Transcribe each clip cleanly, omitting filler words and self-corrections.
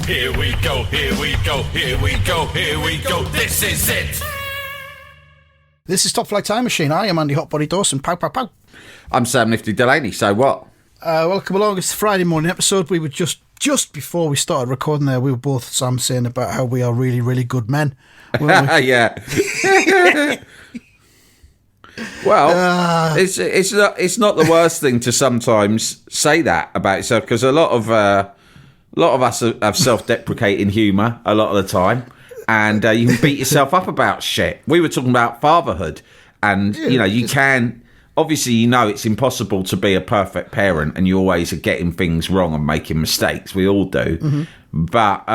Here we go, here we go, here we go, here we go. This is it. This is Top Flight Time Machine. I am Andy Hotbody Dawson. Pow, pow, pow. I'm Sam Nifty Delaney. So what? Welcome along. It's the Friday morning episode. We were just before we started recording there, we were both, Sam, saying about how we are really, really good men. Weren't we? Yeah. Well, it's not the worst thing to sometimes say that about yourself, because a lot of us have self-deprecating humour a lot of the time, and you can beat yourself up about shit. We were talking about fatherhood, and you can. Obviously, it's impossible to be a perfect parent, and you always are getting things wrong and making mistakes. We all do. Mm-hmm. But,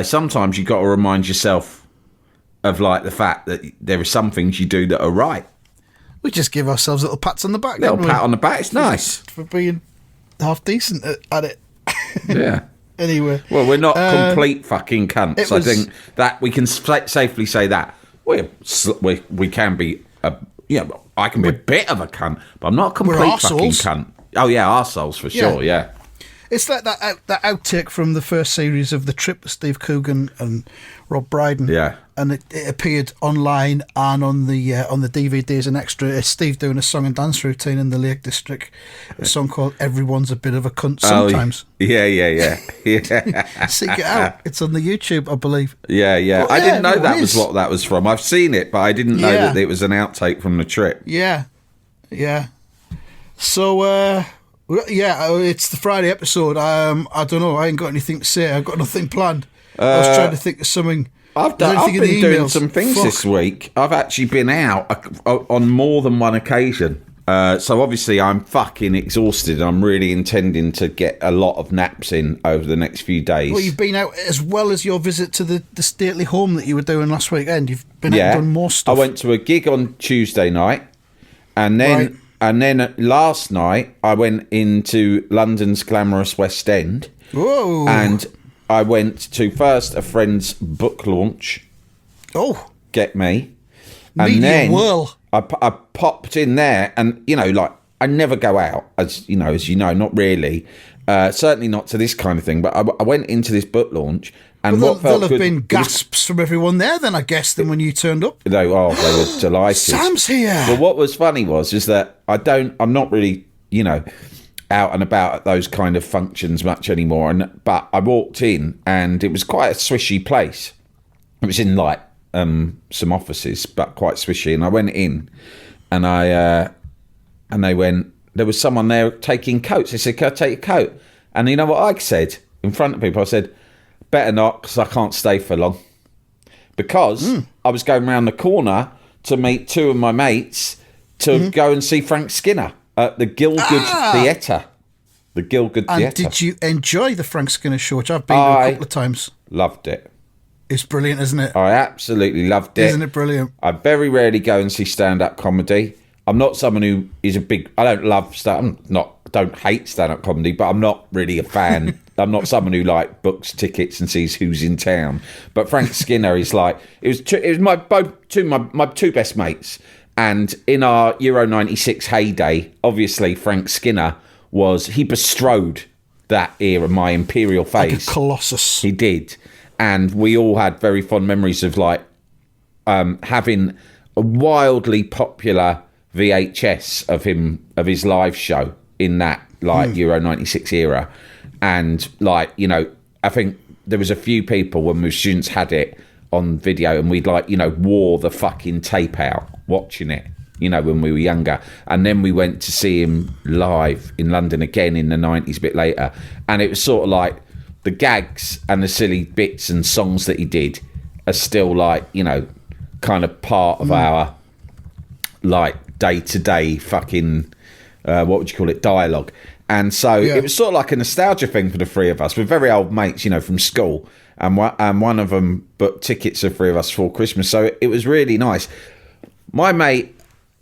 sometimes you've got to remind yourself of, like, the fact that there are some things you do that are right. We just give ourselves little pats on the back. Little pat on the back. It's nice. For being half decent at it. Yeah. Anyway. Well, we're not complete fucking cunts. I think that we can safely say that. We can be... I can be a bit of a cunt, but I'm not a complete fucking cunt. Oh, yeah, arseholes for sure, yeah. It's like that outtake from the first series of The Trip with Steve Coogan and Rob Brydon. Yeah. And it appeared online and on the DVD as an extra. It's Steve doing a song and dance routine in the Lake District. A song called Everyone's a Bit of a Cunt Sometimes. Yeah. Seek it out. It's on the YouTube, I believe. Yeah. Well, I didn't know that was what that was from. I've seen it, but I didn't know that it was an outtake from The Trip. Yeah. So, it's the Friday episode. I don't know. I ain't got anything to say. I've got nothing planned. I was trying to think of something. I've been doing some things this week. I've actually been out on more than one occasion. So obviously I'm fucking exhausted. I'm really intending to get a lot of naps in over the next few days. Well, you've been out as well as your visit to the stately home that you were doing last weekend. You've been out and done more stuff. I went to a gig on Tuesday night, and then last night I went into London's glamorous West End. Whoa! And I went to first a friend's book launch. Oh, get me! And Medium then whirl. I popped in there, and I never go out, as you know, not really. Certainly not to this kind of thing. But I went into this book launch, and there'll have been gasps from everyone there. Then I guess then when you turned up, they were delighted. Sam's here. But what was funny is that I'm not really out and about at those kind of functions much anymore. But I walked in, and it was quite a swishy place. It was in some offices, but quite swishy. And I went in, and they went. There was someone there taking coats. They said, "Can I take your coat?" And you know what I said in front of people? I said, "Better not, because I can't stay for long." Because I was going round the corner to meet two of my mates to go and see Frank Skinner at the Gielgud Theatre. The Gielgud Theatre. And did you enjoy the Frank Skinner show, which I've been to a couple of times? Loved it. It's brilliant, isn't it? I absolutely loved it. Isn't it brilliant? I very rarely go and see stand-up comedy. I'm not someone who is I don't love don't hate stand-up comedy, but I'm not really a fan. I'm not someone who books tickets and sees who's in town. But Frank Skinner is it was my two best mates. And in our Euro 96 heyday, obviously Frank Skinner he bestrode that era, my imperial phase. Like a colossus. He did. And we all had very fond memories of having a wildly popular VHS of his live show in that Euro 96 era. And I think there was a few people when we were students had it on video, and we'd wore the fucking tape out watching it, when we were younger. And then we went to see him live in London again in the 90s a bit later. And it was sort of the gags and the silly bits and songs that he did are still kind of part of our day-to-day fucking what would you call it, dialogue. And so it was sort of like a nostalgia thing for the three of us. We're very old mates, from school, and one of them booked tickets for three of us for Christmas, so it was really nice. My mate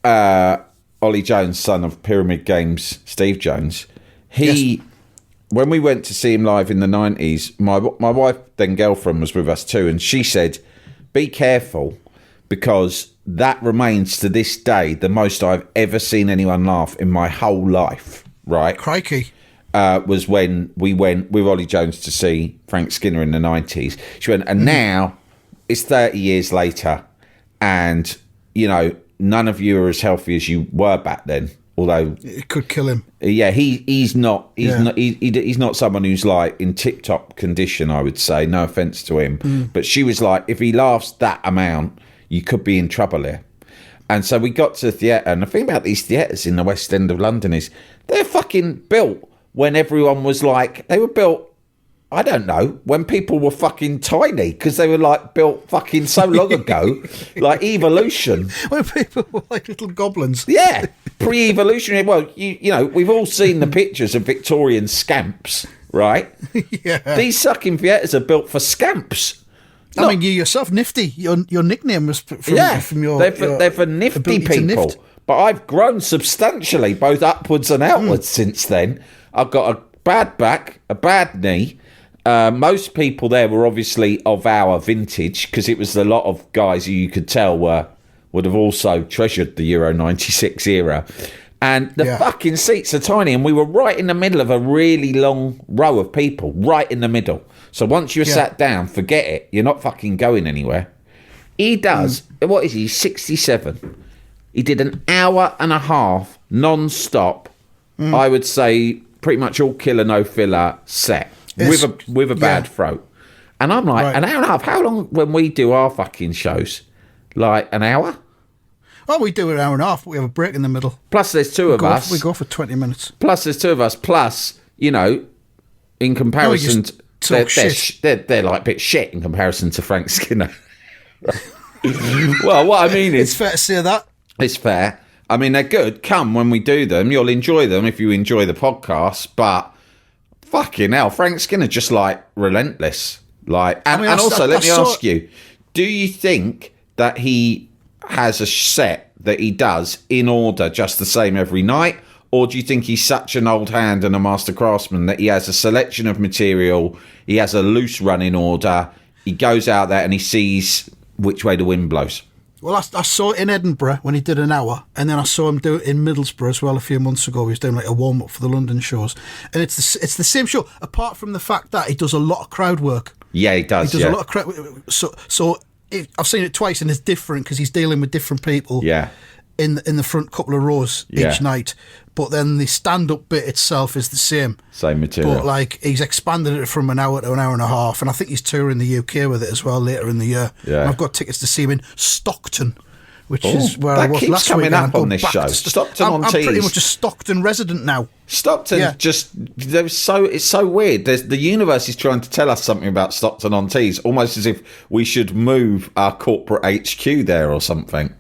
Ollie Jones, son of Pyramid Games Steve Jones, when we went to see him live in the 90s, my wife, then girlfriend, was with us too, and she said, be careful, because that remains to this day the most I've ever seen anyone laugh in my whole life, right? Crikey. was when we went with Ollie Jones to see Frank Skinner in the 90s. She went, and now it's 30 years later, and, you know, none of you are as healthy as you were back then. Although it could kill him. Yeah, he's not someone who's like in tip-top condition, I would say. No offence to him. But she was like, if he laughs that amount, you could be in trouble here. And so we got to the theatre, and the thing about these theatres in the West End of London is they're fucking built when everyone was like, they were built, I don't know, when people were fucking tiny, because they were like built fucking so long ago, like evolution. When people were like little goblins. Yeah, pre-evolutionary. Well, you know, we've all seen the pictures of Victorian scamps, right? Yeah. These fucking theatres are built for scamps. I mean, you yourself, Nifty, your nickname was from your... They're for nifty people. But I've grown substantially, both upwards and outwards since then. I've got a bad back, a bad knee. Most people there were obviously of our vintage, because it was a lot of guys who you could tell would have also treasured the Euro 96 era. And the fucking seats are tiny, and we were right in the middle of a really long row of people, right in the middle. So once you're sat down, forget it. You're not fucking going anywhere. He does, what is he, 67? He did an hour and a half, non-stop, I would say pretty much all killer, no filler set, with a bad throat. And I'm like, an hour and a half, how long when we do our fucking shows? Like an hour? Well, we do an hour and a half, but we have a break in the middle. Plus there's two of us. We go for 20 minutes. Plus there's two of us. Plus, you know, in comparison... They're like a bit shit in comparison to Frank Skinner. Well, what I mean is... It's fair to say that. It's fair. I mean, they're good. Come when we do them. You'll enjoy them if you enjoy the podcast. But fucking hell, Frank Skinner just like relentless. Like, and also, let me ask you, do you think that he has a set that he does in order just the same every night? Or do you think he's such an old hand and a master craftsman that he has a selection of material, he has a loose running order, he goes out there and he sees which way the wind blows? Well, I saw it in Edinburgh when he did an hour, and then I saw him do it in Middlesbrough as well a few months ago. He was doing like a warm-up for the London shows. And it's the same show, apart from the fact that he does a lot of crowd work. Yeah, he does. He does a lot of crowd work. So I've seen it twice, and it's different because he's dealing with different people. Yeah. In the front couple of rows each night, but then the stand-up bit itself is the same material, but like he's expanded it from an hour to an hour and a half, and I think he's touring the UK with it as well later in the year. And I've got tickets to see him in Stockton, which is where I was last week. That keeps coming up on this show. I'm pretty much a Stockton resident now. Stockton it's so weird. The universe is trying to tell us something about Stockton-on-Tees, almost as if we should move our corporate HQ there or something.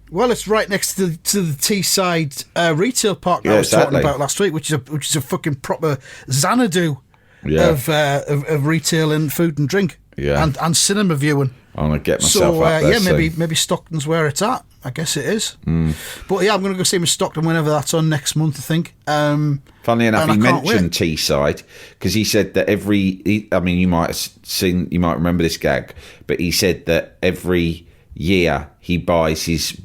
Well, it's right next to the Teesside retail park that I was talking about last week, which is a fucking proper Xanadu of retail and food and drink and cinema viewing. I'm gonna get myself up there. Maybe Stockton's where it's at. I guess it is. But yeah, I'm gonna go see him in Stockton whenever that's on next month, I think. Funnily enough, he mentioned Teesside because he said that you might remember this gag, but he said that every year he buys his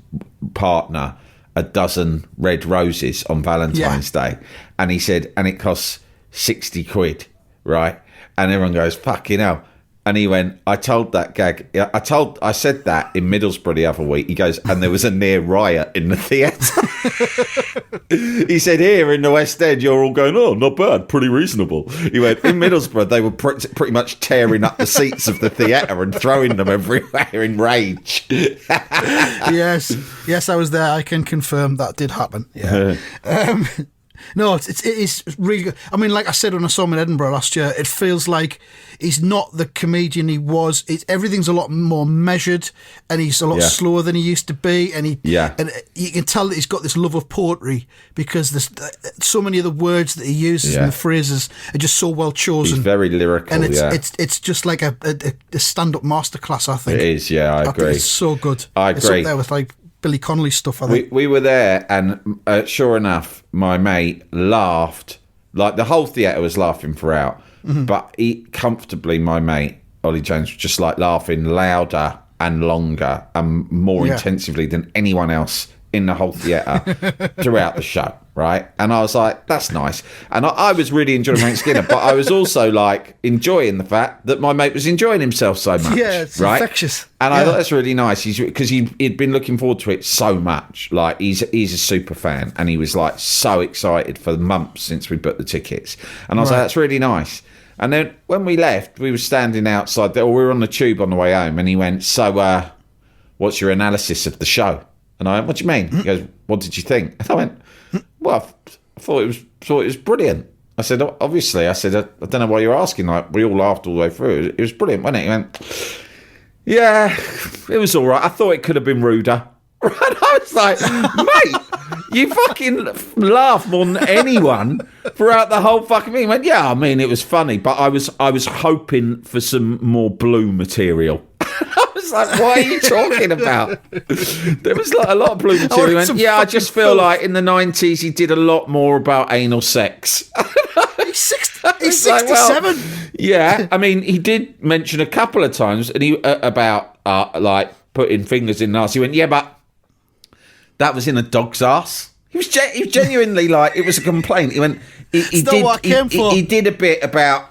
partner a dozen red roses on Valentine's Day, and he said, and it costs 60 quid, right? And everyone goes, fucking hell. And he went, I told that gag, I said that in Middlesbrough the other week. He goes, and there was a near riot in the theatre. He said, here in the West End, you're all going, oh, not bad, pretty reasonable. He went, in Middlesbrough, they were pretty much tearing up the seats of the theatre and throwing them everywhere in rage. Yes, I was there. I can confirm that did happen. Yeah. No, it is really good. I mean, like I said when I saw him in Edinburgh last year, it feels like he's not the comedian he was. Everything's a lot more measured, and he's a lot slower than he used to be. And and you can tell that he's got this love of poetry because there's so many of the words that he uses and the phrases are just so well chosen. He's very lyrical, and it's just like a stand-up masterclass. I think it is. Yeah, I agree. It's so good. I agree. It's up there with like Billy Connolly stuff, I think. We were there, and sure enough, my mate laughed. Like, the whole theatre was laughing throughout. But comfortably, my mate, Ollie Jones, was just like laughing louder and longer and more intensively than anyone else in the whole theatre throughout the show, right? And I was like, that's nice. And I was really enjoying Frank Skinner, but I was also like enjoying the fact that my mate was enjoying himself so much. Yeah, it's right? infectious. And I thought that's really nice. Because he'd been looking forward to it so much. Like he's a super fan, and he was like so excited for months since we booked the tickets. And I was like, that's really nice. And then when we left, we were standing outside, or we were on the tube on the way home, and he went, so what's your analysis of the show? And I went, what do you mean? He goes, what did you think? And I went, well, I thought it was brilliant. I said, obviously. I said, I don't know why you're asking. Like, we all laughed all the way through. It was brilliant, wasn't it? He went, yeah, it was all right. I thought it could have been ruder. And I was like, mate, you fucking laugh more than anyone throughout the whole fucking thing. He went, yeah, I mean, it was funny, but I was hoping for some more blue material. I was like, what are you talking about? There was like a lot of blue material. He went, yeah, I just feel like in the 90s he did a lot more about anal sex. He's 67. Well, yeah, I mean, he did mention a couple of times and he about like putting fingers in the ass. He went, yeah, but that was in a dog's ass. He was genuinely like, it was a complaint. He went, he did a bit about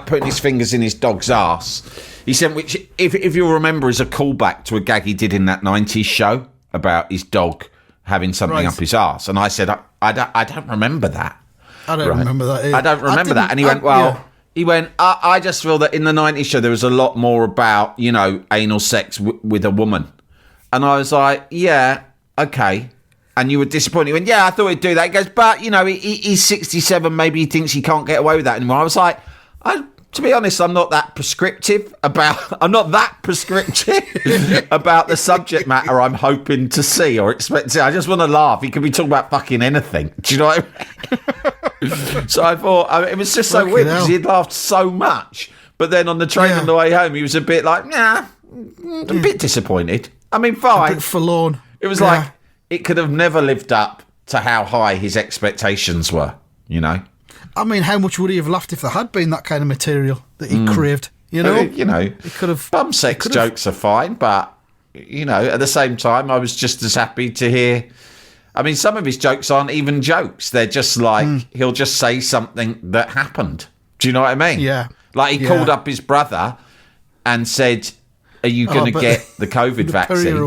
putting his fingers in his dog's ass. He said, which, if you'll remember, is a callback to a gag he did in that 90s show about his dog having something up his arse. And I said, I don't remember that. I don't remember that either. I don't remember that. And he went, I just feel that in the 90s show, there was a lot more about, anal sex with a woman. And I was like, yeah, okay. And you were disappointed. He went, yeah, I thought he'd do that. He goes, but, he's 67. Maybe he thinks he can't get away with that anymore. I was like, to be honest, I'm not that prescriptive about the subject matter I'm hoping to see or expect to see. I just want to laugh. He could be talking about fucking anything. Do you know what I mean? So I thought, it was just so weird because he'd laughed so much. But then on the train on the way home, he was a bit like, a bit disappointed. I mean, fine. A bit forlorn. It was like, it could have never lived up to how high his expectations were, I mean, how much would he have laughed if there had been that kind of material that he craved? He could have. Bum sex jokes are fine, but at the same time, I was just as happy to hear. I mean, some of his jokes aren't even jokes; they're just like he'll just say something that happened. Do you know what I mean? Yeah. Like he called up his brother and said, "Are you going to get the COVID vaccine?"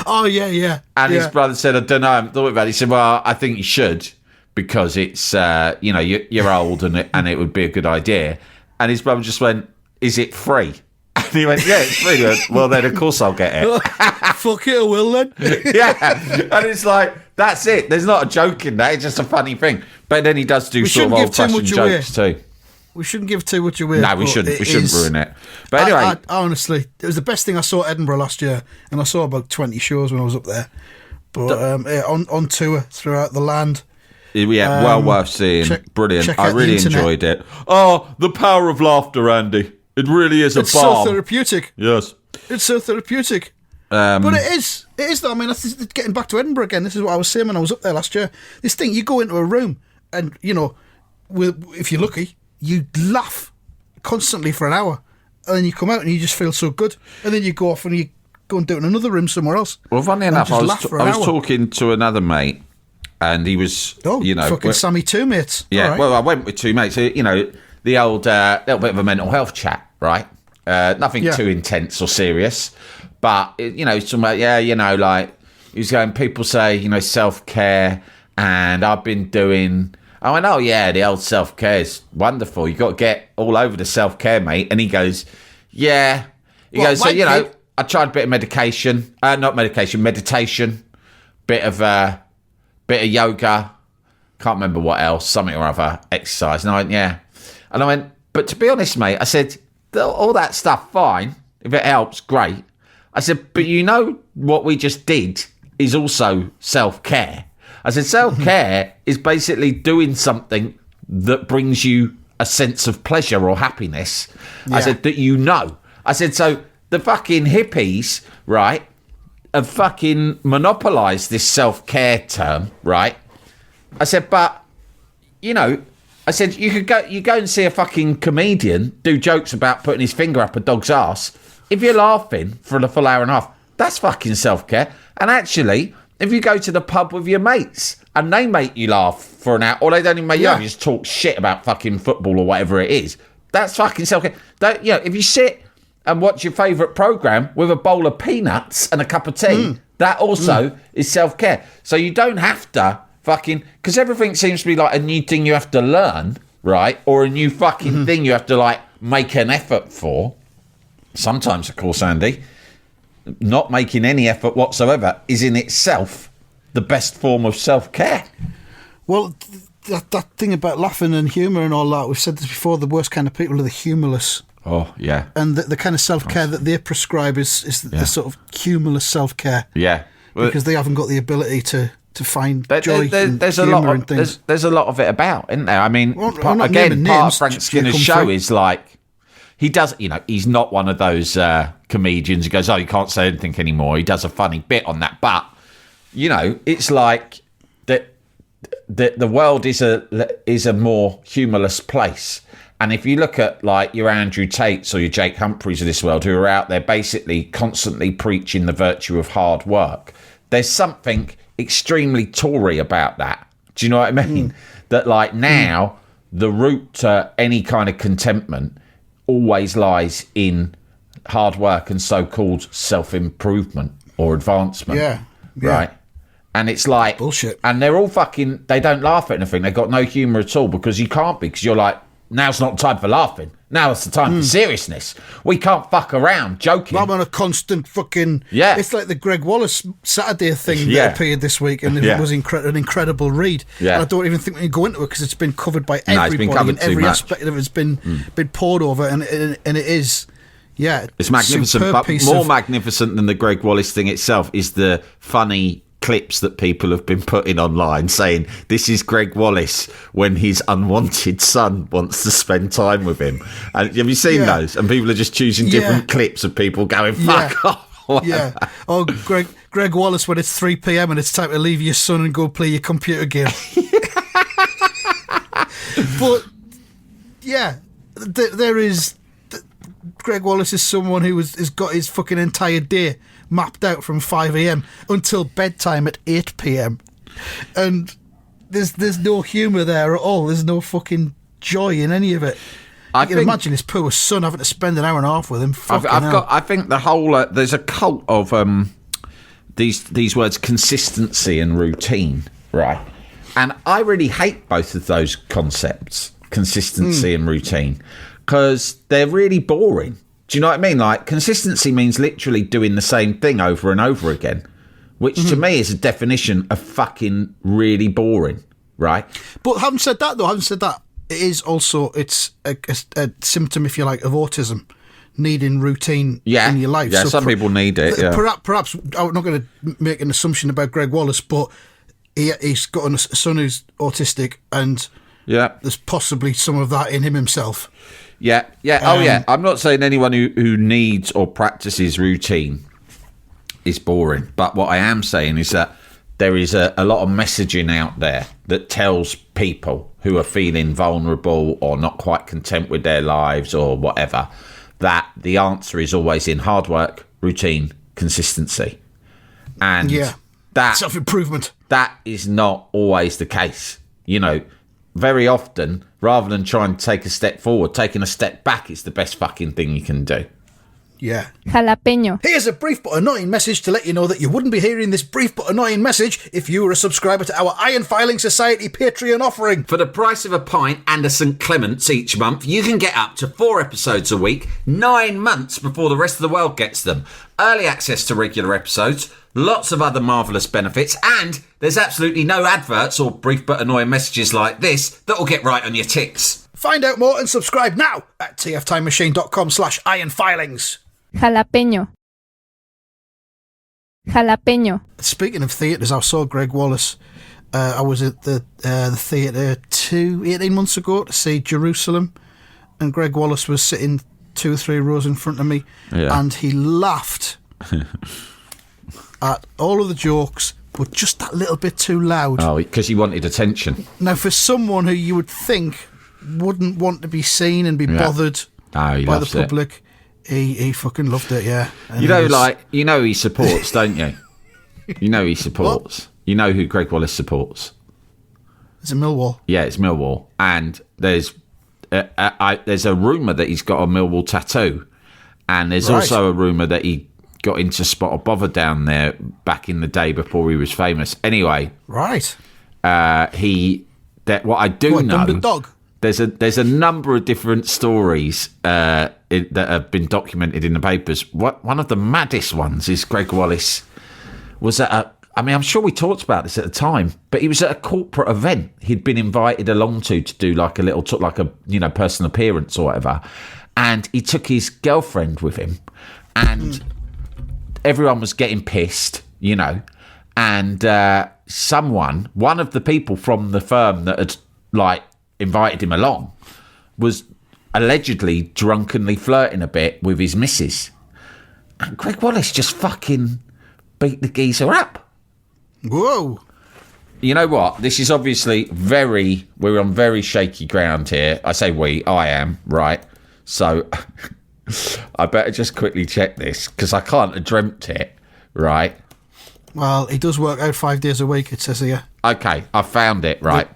Oh yeah. And his brother said, "I don't know. I haven't thought about it." He said, "Well, I think you should." Because it's, you're old and it would be a good idea. And his brother just went, is it free? And he went, yeah, it's free. He went, well, then, of course, I'll get it. Fuck it, I will then. Yeah. And it's like, that's it. There's not a joke in that. It's just a funny thing. But then he does do sort of old-fashioned jokes too. We shouldn't give too much away. No, we shouldn't. We shouldn't ruin it. But anyway. I honestly, it was the best thing I saw at Edinburgh last year. And I saw about 20 shows when I was up there. But on tour throughout the land. Yeah, well worth seeing. Brilliant. I really enjoyed it. Oh, the power of laughter, Andy. It really is a balm. It's so therapeutic. Yes. It's so therapeutic. But it is. It is, though. I mean, getting back to Edinburgh again, this is what I was saying when I was up there last year. This thing, you go into a room and, if you're lucky, you laugh constantly for an hour. And then you come out and you just feel so good. And then you go off and you go and do it in another room somewhere else. Well, funny enough, I was talking to another mate. And he was, fucking Sammy two mates. Yeah, right. Well, I went with two mates. So, the old little bit of a mental health chat, right? Nothing too intense or serious, but talking about like he was going. People say self-care, and I've been doing. I went, oh yeah, the old self-care is wonderful. You got to get all over the self-care, mate. And he goes, yeah. He goes, so I tried a bit of medication, meditation, bit of yoga, can't remember what else, something or other, exercise. And I went, yeah. And I went, but to be honest, mate, I said, all that stuff, fine. If it helps, great. I said, but what we just did is also self-care. I said, self-care is basically doing something that brings you a sense of pleasure or happiness. Yeah. I said, that I said, so the fucking hippies, right, have fucking monopolised this self-care term, right? I said, but, I said, you go and see a fucking comedian do jokes about putting his finger up a dog's ass. If you're laughing for the full hour and a half, that's fucking self-care. And actually, if you go to the pub with your mates and they make you laugh for an hour, or they don't even make you laugh, you just talk shit about fucking football or whatever it is, that's fucking self-care. If you sit and watch your favourite programme with a bowl of peanuts and a cup of tea, that also is self-care. So you don't have to fucking... Because everything seems to be like a new thing you have to learn, right? Or a new fucking thing you have to, like, make an effort for. Sometimes, of course, Andy, not making any effort whatsoever is in itself the best form of self-care. Well, that thing about laughing and humour and all that, we've said this before, the worst kind of people are the humorless. Oh, yeah. And the kind of self-care that they prescribe is the sort of humorless self-care. Yeah. Well, because they haven't got the ability to find joy and there's humour and things. There's a lot of it about, isn't there? I mean, part of Frank Skinner's show is like, he does, he's not one of those comedians who goes, oh, you can't say anything anymore. He does a funny bit on that. But, it's like that the world is a more humorless place. And if you look at like your Andrew Tates or your Jake Humphreys of this world, who are out there basically constantly preaching the virtue of hard work, there's something extremely Tory about that. Do you know what I mean? That like now the route to any kind of contentment always lies in hard work and so-called self-improvement or advancement. Yeah. Right? And it's like... bullshit. And they're all fucking... They don't laugh at anything. They've got no humour at all because you can't be, because you're like, now's not the time for laughing. Now it's the time for seriousness. We can't fuck around joking. I'm on a constant fucking... Yeah. It's like the Greg Wallace Saturday thing that appeared this week, and it was an incredible read. Yeah. And I don't even think we can go into it because it's been covered by everybody, and every aspect of it's been poured over, and it is... Yeah, it's magnificent, but more magnificent than the Greg Wallace thing itself is the funny clips that people have been putting online saying this is Greg Wallace when his unwanted son wants to spend time with him. And have you seen those? And people are just choosing different clips of people going fuck off. Yeah. Oh, Greg Wallace when it's 3 p.m. and it's time to leave your son and go play your computer game. But yeah, there is... Greg Wallace is someone who has got his fucking entire day mapped out from 5 a.m. until bedtime at 8 p.m. And there's no humour there at all. There's no fucking joy in any of it. I can imagine his poor son having to spend an hour and a half with him. I think the whole there's a cult of these words consistency and routine, right? And I really hate both of those concepts, consistency and routine, because they're really boring. Do you know what I mean? Like, consistency means literally doing the same thing over and over again, which to me is a definition of fucking really boring, right? But having said that, it is also, it's a symptom, if you like, of autism, needing routine in your life. Yeah, so some people need it. Perhaps, I'm not going to make an assumption about Greg Wallace, but he's got a son who's autistic, and there's possibly some of that in him himself. Yeah. I'm not saying anyone who needs or practices routine is boring. But what I am saying is that there is a lot of messaging out there that tells people who are feeling vulnerable or not quite content with their lives or whatever, that the answer is always in hard work, routine, consistency. And that self-improvement. That is not always the case. Very often, rather than trying to take a step forward, taking a step back is the best fucking thing you can do. Yeah. Jalapeño. Here's a brief but annoying message to let you know that you wouldn't be hearing this brief but annoying message if you were a subscriber to our Iron Filing Society Patreon offering. For the price of a pint and a St. Clement's each month, you can get up to 4 episodes a week, 9 months before the rest of the world gets them. Early access to regular episodes, lots of other marvellous benefits, and there's absolutely no adverts or brief but annoying messages like this that will get right on your tits. Find out more and subscribe now at tftimemachine.com/ironfilings. Jalapeño. Speaking of theatres, I saw Greg Wallace. I was at the theatre 18 months ago to see Jerusalem, and Greg Wallace was sitting 2 or 3 rows in front of me, and he laughed at all of the jokes, but just that little bit too loud. Oh, because he wanted attention. Now, for someone who you would think wouldn't want to be seen and be bothered by the public, he fucking loved it, yeah. And he supports, don't you? You know he supports. What? You know who Greg Wallace supports. Is it Millwall? Yeah, it's Millwall. And there's a rumour that he's got a Millwall tattoo. And there's also a rumour that he got into Spot or Bother down there back in the day before he was famous. Anyway. Right. What I do know... Dog? There's a number of different stories that have been documented in the papers. One of the maddest ones is Greg Wallace was at I'm sure we talked about this at the time, but he was at a corporate event he'd been invited along to do like a little, personal appearance or whatever. And he took his girlfriend with him and everyone was getting pissed, and one of the people from the firm that had invited him along was allegedly drunkenly flirting a bit with his missus. And Greg Wallace just fucking beat the geezer up. Whoa. You know what? This is obviously we're on very shaky ground here. I say I am, right? So I better just quickly check this because I can't have dreamt it, right? Well, he does work out 5 days a week, it says here. Okay, I found it, right?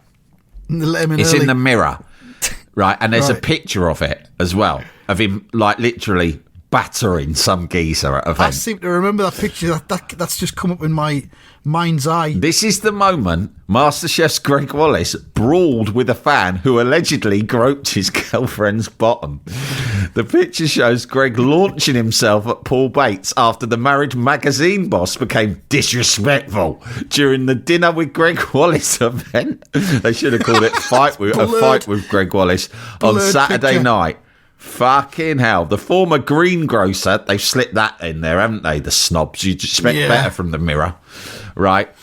It's in the Mirror, right? And there's a picture of it as well, of him literally battering some geezer at an event. I seem to remember that picture. That's just come up in my mind's eye. This is the moment MasterChef's Greg Wallace brawled with a fan who allegedly groped his girlfriend's bottom. The picture shows Greg launching himself at Paul Bates after the Marriage magazine boss became disrespectful during the Dinner with Greg Wallace event. They should have called it a fight with Greg Wallace on Saturday night. Fucking hell. The former greengrocer, they've slipped that in there, haven't they? The snobs. You'd expect better from the Mirror, right?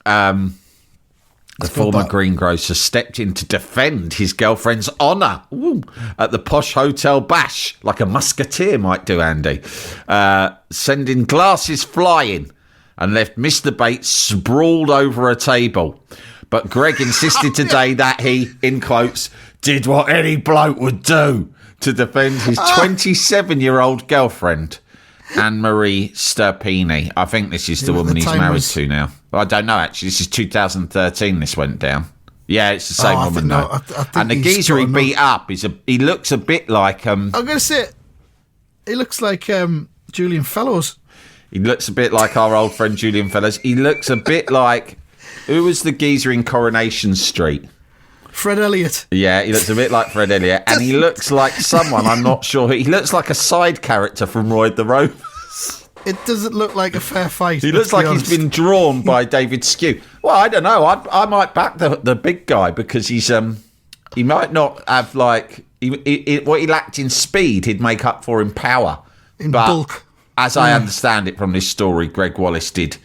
The former greengrocer stepped in to defend his girlfriend's honour at the posh hotel bash, like a musketeer might do, Andy, sending glasses flying and left Mr. Bates sprawled over a table. But Greg insisted today that he, in quotes, did what any bloke would do to defend his 27-year-old girlfriend, Anne-Marie Sterpini. I think this is the woman he's married to now. I don't know, actually. This is 2013 this went down. Yeah, it's the same woman, though. And the geezer he beat up, he looks a bit like... I'm going to say, he looks like Julian Fellows. He looks a bit like our old friend Julian Fellows. He looks a bit like... Who was the geezer in Coronation Street? Fred Elliott. Yeah, he looks a bit like Fred Elliott, and he looks like someone, I'm not sure. He looks like a side character from Roy the Rovers. It doesn't look like a fair fight. He looks like he's been drawn by David Skew. Well, I don't know. I might back the big guy because he might not have what he lacked in speed, he'd make up for in power. In bulk. As I understand it from this story, Greg Wallace did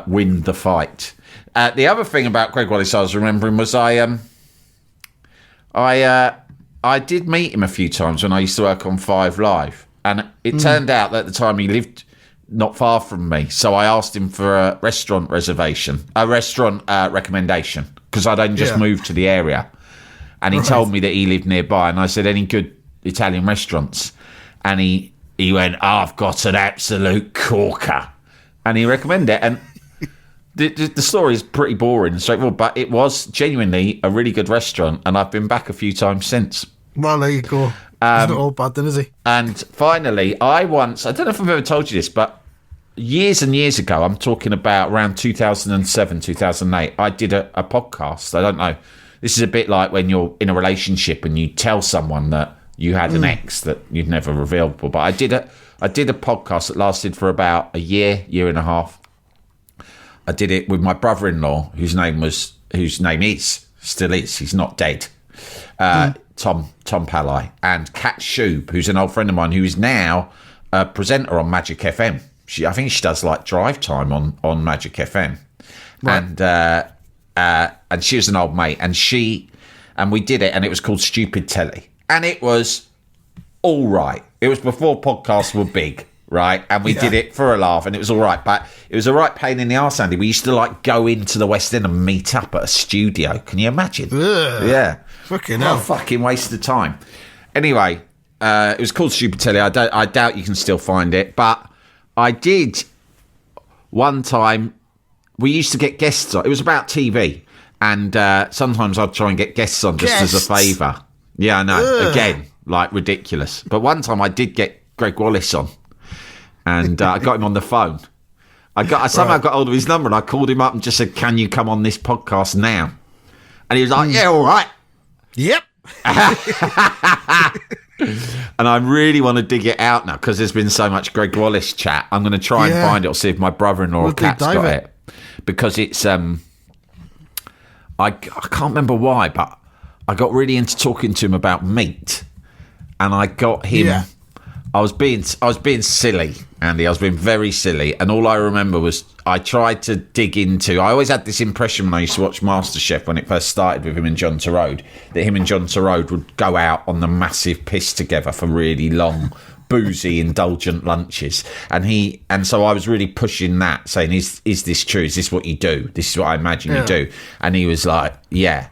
win the fight. The other thing about Greg Wallace I was remembering was I did meet him a few times when I used to work on 5 Live, and it turned out that at the time he lived not far from me, so I asked him for a restaurant recommendation, because I'd only just moved to the area, and he told me that he lived nearby, and I said, any good Italian restaurants? And he went, I've got an absolute corker, and he recommended it, and the story is pretty boring and straightforward, but it was genuinely a really good restaurant, and I've been back a few times since. Well, there you go. He's not all bad then, is he? And finally, I don't know if I've ever told you this, but years and years ago, I'm talking about around 2007, 2008, I did a podcast. I don't know. This is a bit like when you're in a relationship and you tell someone that you had an ex that you'd never revealed before. But I did a podcast that lasted for about a year and a half. I did it with my brother-in-law, whose name still is, he's not dead, Tom Pallai, and Kat Shube, who's an old friend of mine, who is now a presenter on Magic FM. I think she does like drive time on Magic FM. Right. And she was an old mate, and we did it, and it was called Stupid Telly. And it was all right. It was before podcasts were big. Right, and we did it for a laugh, and it was all right. But it was a right pain in the arse, Andy. We used to go into the West End and meet up at a studio. Can you imagine? Ugh. Yeah, fucking hell, fucking waste of time. Anyway, it was called Stupid Telly. I doubt you can still find it, but I did one time we used to get guests on. It was about TV, and sometimes I'd try and get guests on just as a favour. Yeah, I know. Ugh. Again, like ridiculous. But one time I did get Greg Wallace on, and I got him on the phone. I somehow got hold of his number, and I called him up and just said, "Can you come on this podcast now?" And he was like, "Yeah, all right." Yep. And I really want to dig it out now because there's been so much Greg Wallace chat. I'm going to try and find it or see if my brother-in-law or Kat's got it. Because it's I can't remember why, but I got really into talking to him about meat, and I got him. Yeah. I was being silly, Andy. I was being very silly, and all I remember was I tried to dig into. I always had this impression when I used to watch MasterChef when it first started with him and John Turode, that him and John Turode would go out on the massive piss together for really long, boozy, indulgent lunches, and so I was really pushing that, saying, "Is this true? Is this what you do? This is what I imagine you do." And he was like, "Yeah."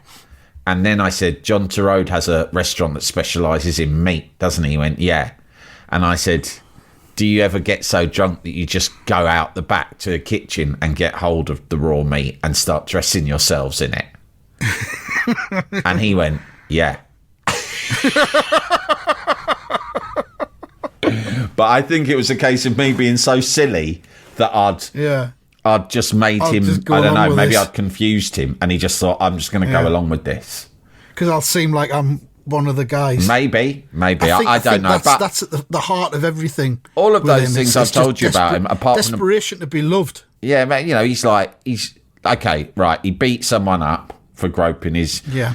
And then I said, "John Turode has a restaurant that specialises in meat, doesn't he?" He went, "Yeah." And I said, "Do you ever get so drunk that you just go out the back to the kitchen and get hold of the raw meat and start dressing yourselves in it?" And he went, "Yeah." But I think it was a case of me being so silly that I'd just made him, I don't know, maybe I'd confused him, and he just thought, I'm just going to go along with this. Because I'll seem like I'm one of the guys. Maybe. I don't know. But that's at the heart of everything. All of those things I've told you about him, apart from desperation to be loved. Yeah, man. You know, he's okay, right. He beat someone up for groping his. Yeah.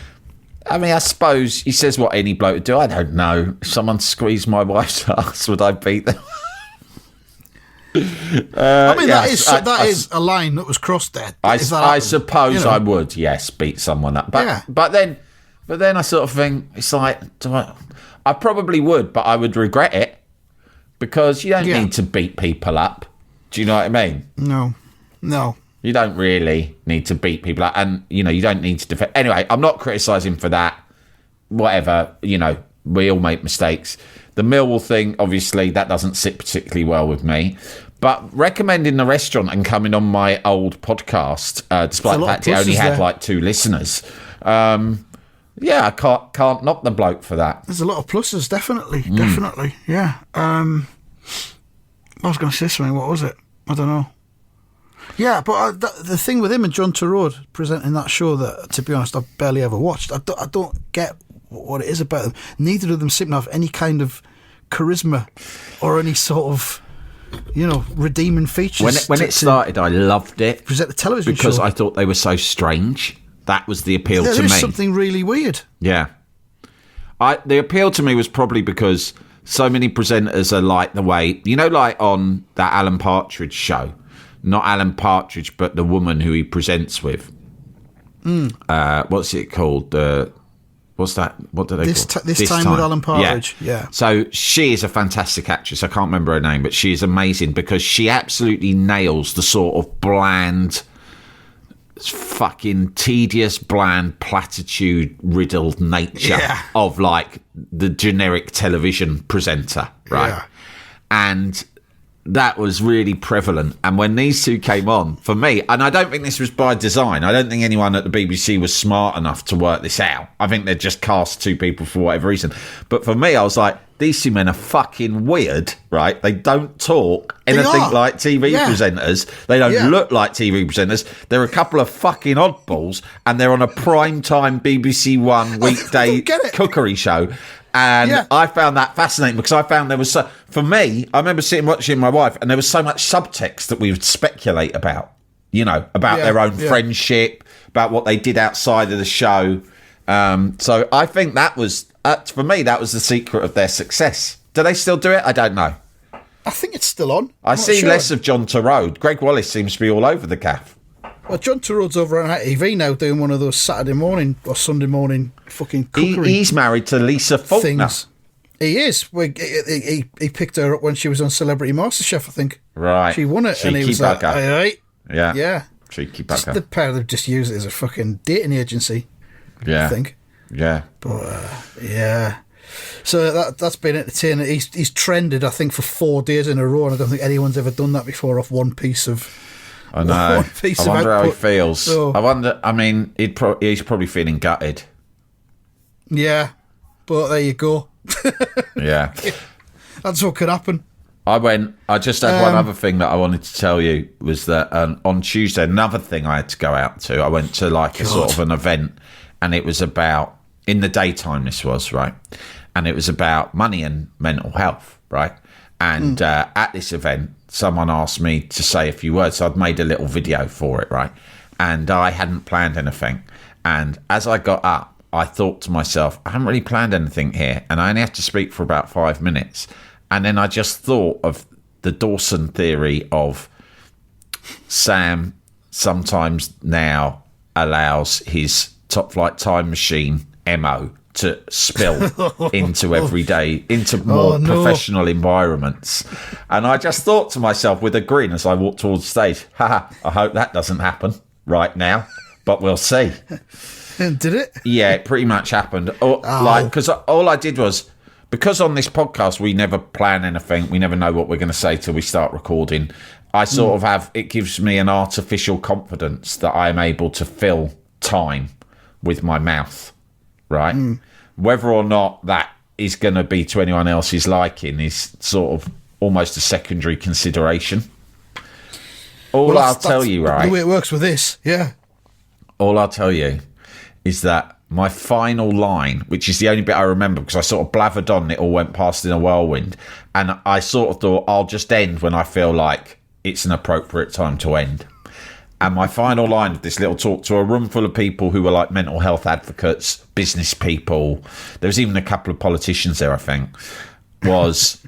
I mean, I suppose he says what any bloke would do. I don't know. If someone squeezed my wife's ass, would I beat them? I mean, that is a line that was crossed there. I suppose I would, yes, beat someone up. But then I sort of think, it's like, I probably would, but I would regret it, because you don't need to beat people up. Do you know what I mean? No. You don't really need to beat people up, and, you know, you don't need to defend. Anyway, I'm not criticising for that. Whatever, you know, we all make mistakes. The Millwall thing, obviously, that doesn't sit particularly well with me. But recommending the restaurant and coming on my old podcast, despite the fact it only had like 2 listeners, I can't knock the bloke for that. There's a lot of pluses, definitely, yeah. I was going to say something. What was it? I don't know. Yeah, but the thing with him and John Turode presenting that show that, to be honest, I've barely ever watched. I don't get what it is about them. Neither of them seem to have any kind of charisma or any sort of, you know, redeeming features. When it started, I loved it. Present the television because show. I thought they were so strange. That was the appeal to me. There's something really weird. Yeah. The appeal to me was probably because so many presenters are like the way, you know, like on that Alan Partridge show. Not Alan Partridge, but the woman who he presents with. What's it called? What's that? What do they call it? This time with Alan Partridge. Yeah. So she is a fantastic actress. I can't remember her name, but she is amazing because she absolutely nails the sort of bland, fucking tedious, bland, platitude-riddled nature of like the generic television presenter, right? Yeah. And that was really prevalent. And when these two came on, for me, and I don't think this was by design, I don't think anyone at the BBC was smart enough to work this out. I think they just cast 2 people for whatever reason. But for me, I was like, these 2 men are fucking weird, right? They don't talk anything like TV presenters. They don't look like TV presenters. They're a couple of fucking oddballs, and they're on a primetime BBC One weekday cookery show. And I found that fascinating because I found there was for me, I remember sitting watching my wife, and there was so much subtext that we would speculate about, you know, about their own friendship, about what they did outside of the show. So I think that was, for me, that was the secret of their success. Do they still do it? I don't know. I think it's still on. I see less of John Turode. Greg Wallace seems to be all over the gaff. Well, John Turode's over on ITV now doing one of those Saturday morning or Sunday morning fucking cookery. He's married to Lisa Faulkner. Things. He is. He picked her up when she was on Celebrity MasterChef, I think. Right. She won it, and he was like, "Right, yeah, cheeky bugger." The pair of them just use it as a fucking dating agency. Yeah, I think. Yeah, but So that's been entertaining. He's trended, I think, for 4 days in a row, and I don't think anyone's ever done that before off one piece of I know. One piece I of wonder how he output. feels. So- I wonder. I mean, he's probably feeling gutted. Yeah, but there you go. Yeah. That's what could happen. I just had one other thing that I wanted to tell you was that on Tuesday, another thing I had to go out to. I went to like a sort of an event, and it was about, in the daytime this was, right? And it was about money and mental health, right? And at this event, someone asked me to say a few words. So I'd made a little video for it, right? And I hadn't planned anything. And as I got up, I thought to myself, I haven't really planned anything here, and I only have to speak for about 5 minutes. And then I just thought of the Dawson theory of Sam sometimes now allows his Top Flight time machine MO to spill into more professional environments. And I just thought to myself with a grin as I walked towards the stage, haha, I hope that doesn't happen right now, but we'll see. Did it? Yeah, it pretty much happened. Because all I did was, because on this podcast we never plan anything, we never know what we're going to say till we start recording. I sort of have, it gives me an artificial confidence that I'm able to fill time with my mouth, right? Whether or not that is going to be to anyone else's liking is sort of almost a secondary consideration. I'll tell you, right? The way it works with this, yeah. All I'll tell you is that my final line, which is the only bit I remember because I sort of blathered on and it all went past in a whirlwind, and I sort of thought I'll just end when I feel like it's an appropriate time to end. And my final line of this little talk to a room full of people who were like mental health advocates, business people, there was even a couple of politicians there, I think, was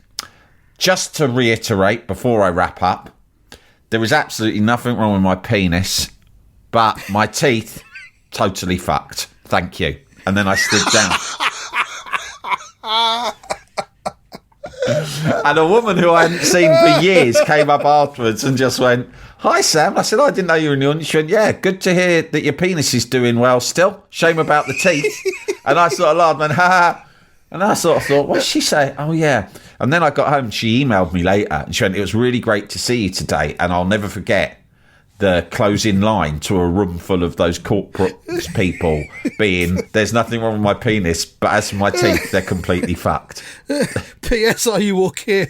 just to reiterate before I wrap up, there is absolutely nothing wrong with my penis, but my teeth, totally fucked. Thank you. And then I stood down. And a woman who I hadn't seen for years came up afterwards and just went, "Hi, Sam." I said, "I didn't know you were in the audience." She went, "Yeah, good to hear that your penis is doing well still. Shame about the teeth." And I sort of laughed and went, "Ha ha." And I sort of thought, what's she say? Oh, yeah. And then I got home and she emailed me later and she went, "It was really great to see you today. And I'll never forget the closing line to a room full of those corporate people being, there's nothing wrong with my penis, but as for my teeth, they're completely fucked." P.S. Are you okay?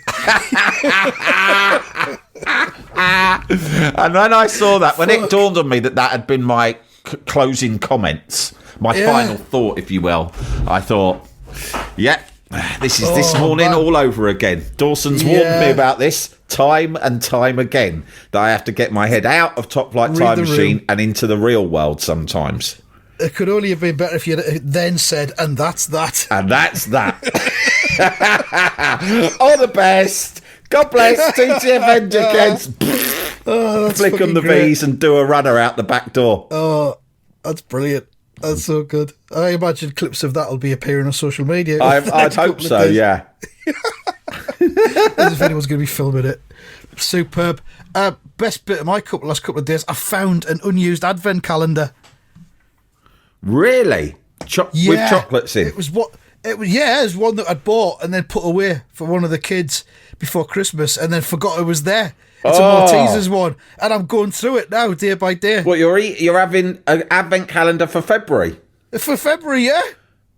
And when I saw that, when it dawned on me that had been my closing comments, my final thought, if you will, I thought, yeah, this is this morning all over again. Dawson's warned me about this time and time again, that I have to get my head out of Top Flight time machine and into the real world sometimes. It could only have been better if you had then said, "And that's that." And that's that. All the best. God bless. TTF Vengeance. Flick on the great. V's and do a runner out the back door. Oh, that's brilliant. That's so good. I imagine clips of that will be appearing on social media. I'd hope so, yeah. As if anyone's going to be filming it. Superb. Best bit of my last couple of days, I found an unused advent calendar. Really? With chocolates in? It was one that I'd bought and then put away for one of the kids before Christmas and then forgot it was there. It's a Maltesers one. And I'm going through it now, day by day. What, you're having an advent calendar for February? For February, yeah.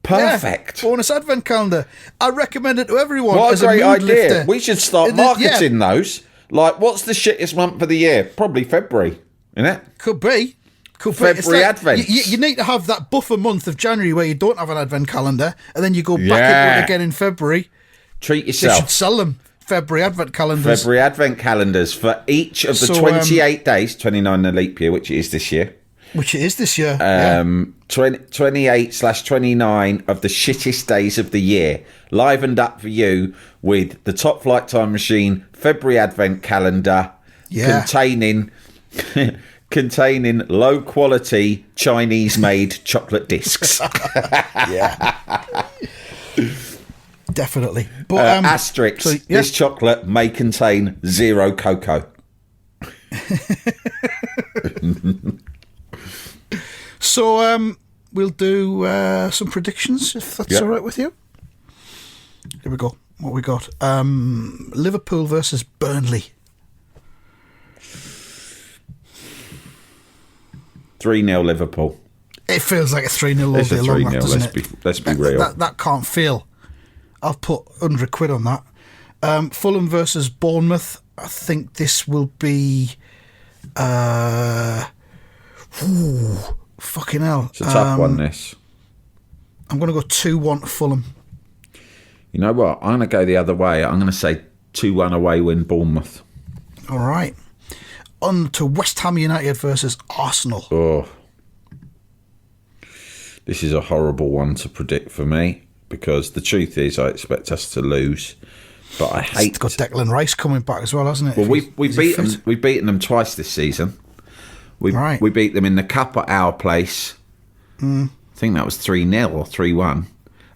Perfect. Yeah, bonus advent calendar. I recommend it to everyone. What as a great mood idea. lifter. We should start marketing those. Like, what's the shittest month of the year? Probably February, isn't it? Could be. February advent. You need to have that buffer month of January where you don't have an advent calendar, and then you go back into it again in February. Treat yourself. They should sell them. February advent calendars. February advent calendars for each of the 28 days, 29 in the leap year, which it is this year. 28/29 of the shittest days of the year, livened up for you with the Top Flight Time Machine February Advent Calendar, containing low quality Chinese made chocolate discs. Definitely. But asterisk, this chocolate may contain 0 cocoa. So we'll do some predictions, if that's all right with you. Here we go. What we got? Liverpool versus Burnley. 3-0 Liverpool. It feels like a 3-0 all It's a day long, 3-0, doesn't it? let's be real. That can't feel. I'll put £100 on that. Fulham versus Bournemouth. I think this will be... fucking hell. It's a tough one, this. I'm going to go 2-1 to Fulham. You know what? I'm going to go the other way. I'm going to say 2-1 away win Bournemouth. All right. On to West Ham United versus Arsenal. Oh. This is a horrible one to predict for me because the truth is I expect us to lose. But I hate... It's got Declan Rice coming back as well, hasn't it? Well, we've beaten them twice this season. We beat them in the cup at our place. I think that was 3-0 or 3-1.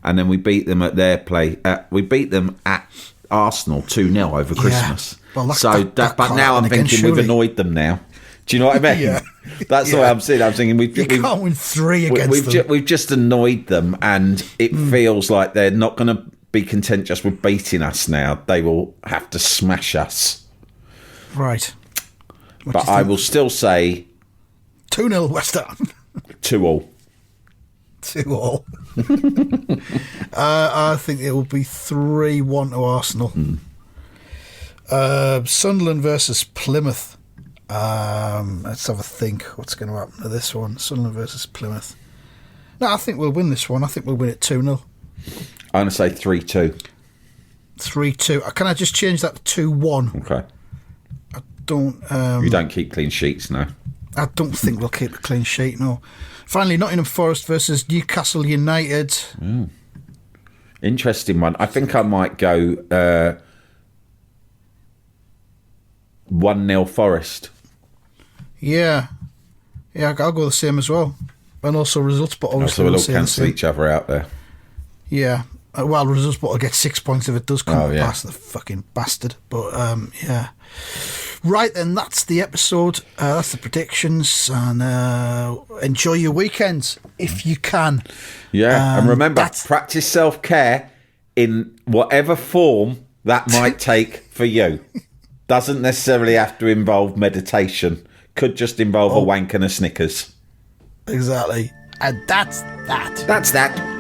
And then we beat them at their place. We beat them at Arsenal 2-0 over Christmas. Well, but now I'm thinking we've annoyed them now. Do you know what I mean? Yeah. That's the way I'm saying. I'm thinking you can't win 3 against them. We've just annoyed them, and it feels like they're not going to be content just with beating us now. They will have to smash us. Right. But I will still say 2-0 West Ham. 2-2. 2-2. I think it will be 3-1 to Arsenal. Sunderland versus Plymouth. Let's have a think. What's going to happen to this one? Sunderland versus Plymouth. No, I think we'll win this one. I think we'll win it 2-0. I'm going to say 3-2. 3-2. Can I just change that to 2-1? Okay. I don't... you don't keep clean sheets, no? I don't think we'll keep a clean sheet, no. Finally, Nottingham Forest versus Newcastle United. Interesting one. I think I might go 1-0 Forest. Yeah, I'll go the same as well. And also results, but obviously we'll all cancel each other out there. Yeah. Well, results, but I'll get 6 points if it does come past the fucking bastard. But, yeah. Right, then, that's the episode. That's the predictions. And enjoy your weekends, if you can. Yeah, and remember, practice self-care in whatever form that might take for you. Doesn't necessarily have to involve meditation. Could just involve a wank and a Snickers. Exactly. And that's that. That's that.